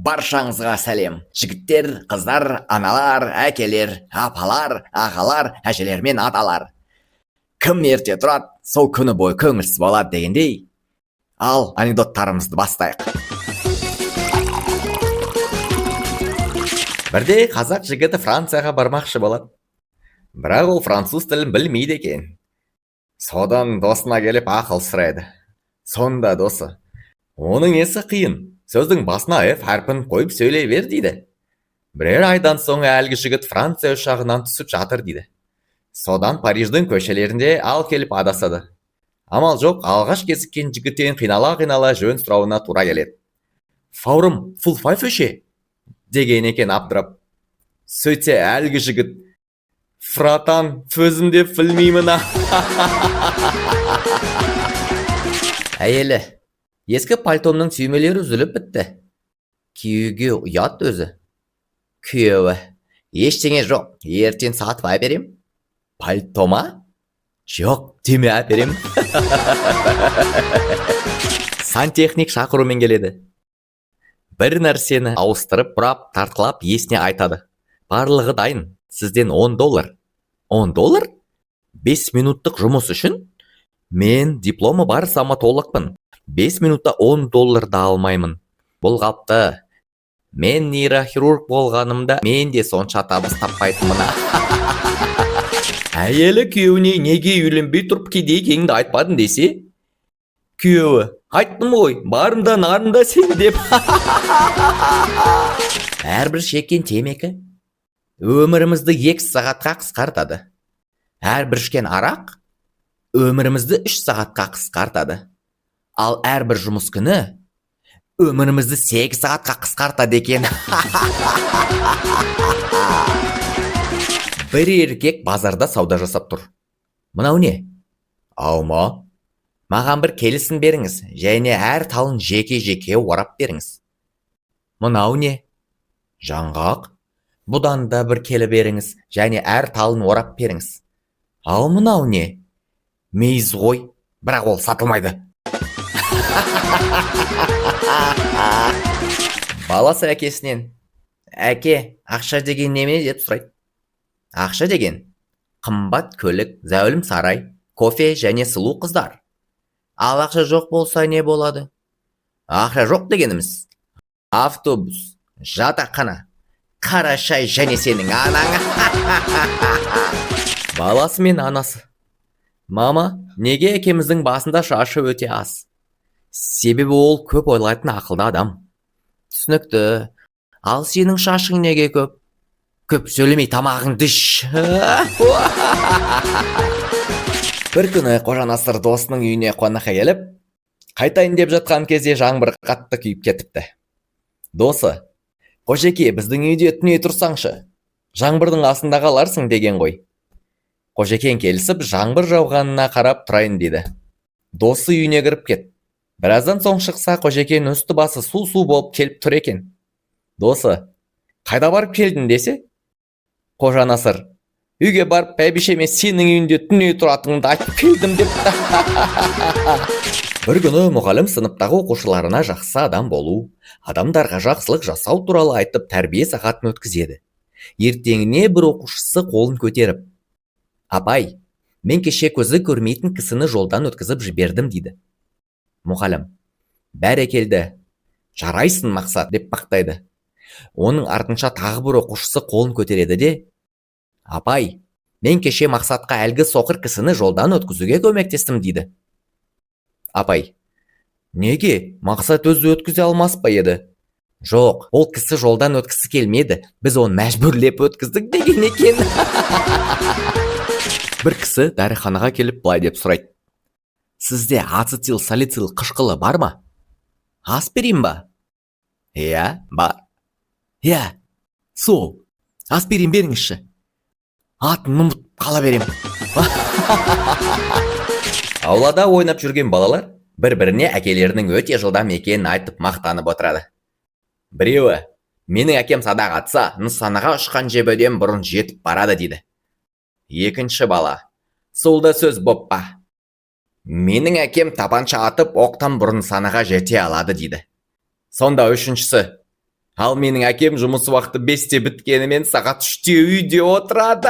Баршаңызға сәлем. Жігіттер, қыздар, аналар, әкелер, апалар, ағалар, әжелер мен аталар. Кім ерте тұрады, сол күні бойы көңілсіз болады дегендей. Ал анекдоттарымызды бастайық. Бірде қазақ жігіті Францияға бармақшы болады. Бірақ ол француз тілін білмейді екен. Содан досына келіп ақыл сұрайды. Сонда досы: оның несі қиын? Сөздің басына F әрпін қойып сөйлей бер дейді. Бірер айдан соң әлгі жігіт Франция ұшағынан түсіп жатыр дейді. Содан Париждің көшелерінде ал келіп адасады. Амал жоқ, алғаш кезіккен жігіттен қинала жөн сұрауына тура келеді. Фаурым, full five өше? Деген екен абдырап. Сөйтсе әлгі жігіт: фратан, өзім деп білмеймін. Әйелі: ескі пальтомның түймелері үзіліп бітті. Күйеуге ұят өзі. Күйеуі: ештеңе жоқ, ертең сатып әперем. Пальтома? Жоқ, түйме әперем. Сантехник шақырумен келеді. Бір нәрсені ауыстырып, бұрап, тартқылап есіне айтады. Барлығы дайын, сізден $10. $10? 5 минуттық жұмыс үшін? Мен дипломы бар стоматологпын. 5 минутта $10 да алмаймын. Бұл қалыпты. Мен нейрохирург болғанымда мен де сонша табыс таппайтынмын. Әйелі күйеуіне неге үйленбей тұрып кедей екеніңді айтпадың десе? Күйеуі: айттым ғой, барымда нарында сен деп. Әрбір шеккен темекі өмірімізді 2 сағатқа қысқартады. Әрбір ішкен арақ өмірімізді 3 сағатқа қысқартады. Ал әрбір жұмыс күні өмірімізді 8 сағатқа қысқартады екен. Бір еркек базарда сауда жасап тұр. Мынау не? Алма. Маған бір келісін беріңіз, және әр талын жеке-жеке орап беріңіз. Мынау не? Жаңғақ. Бұдан да бір келі беріңіз, және әр талын орап беріңіз. Ал мынау не? Мейіз ғой, бірақ ол сатылмайды. Баласы әкесінен: әке, ақша деген неме деп сұрайды. Ақша деген қымбат көлік, зәулім сарай, кофе және сұлу қыздар. Ал ақша жоқ болса не болады? Ақша жоқ дегеніміз автобус, жатақхана, қара шай және сенің анаң. Баласы мен анасы: мама, неге әкеміздің басында шашы өте аз? Себебі ол көп ойлайтын ақылды адам. Түсінікті. Ал сенің шашың неге көп? Көп сөйлемей тамағыңды іш. Бір күні Қожанасыр досының үйіне қонаққа келіп, қайтайын деп жатқан кезде жаңбыр қатты күйіп кетіпті. Досы: Қожеке, біздің үйде түней тұрсаңшы, жаңбырдың астында қаларсың деген ғой. Қожекең келісіп, жаңбыр жауғанына қарап тұрайын дейді. Досы үйіне кіріп кет. Біраздан соң шықса, Қожекең үсті басы су болып келіп тұр екен. Досы: қайда барып келдің десе? Қожанасыр: үйге барып, бәйбішеме сенің үйінде түней тұратыныңды айтып келдім деп. Бір күні мұғалім сыныптағы оқушыларына жақсы адам болу, адамдарға жақсылық жасау туралы айтып тәрбие сағатын өткізеді. Ертеңіне бір оқушысы қолын көтеріп: апай, мен кеше көзі көрмейтін кісіні жолдан өткізіп жібердім дейді. Мұғалім: бәрекелді, жарайсың Мақсат деп мақтайды. Оның артынша тағы бір оқушысы қолын көтереді де: апай, мен кеше Мақсатқа әлгі соқыр кісіні жолдан өткізуге көмектестім дейді. Апай: неге? Мақсат өзі өткізе алмас па еді? Жоқ, ол кісі жолдан өткісі келмеді, біз оны мәжбүрлеп өткіздік деген екен. Бір кісі дәріханаға келіп былай деп сұрайды: сізде ацетил салицил қышқылы бар ма? Аспирин ба? Иә, бар. Иә, сол. Аспирин беріңізші. Атын ұмытып қала берем. Аулада ойнап жүрген балалар бір-біріне әкелерінің өте жылдам екенін айтып мақтанып отырады. Біреуі: менің әкем садақ атса, нысанаға ұшқан жебеден бұрын жетіп барады дейді. Екінші бала: сол да сөз боп па? Менің әкем тапанша атып, оқтан бұрын нысанаға жете алады дейді. Сонда үшіншісі: Ал менің әкем жұмыс уақыты 5-те біткенімен сағат 3-те үйде отырады.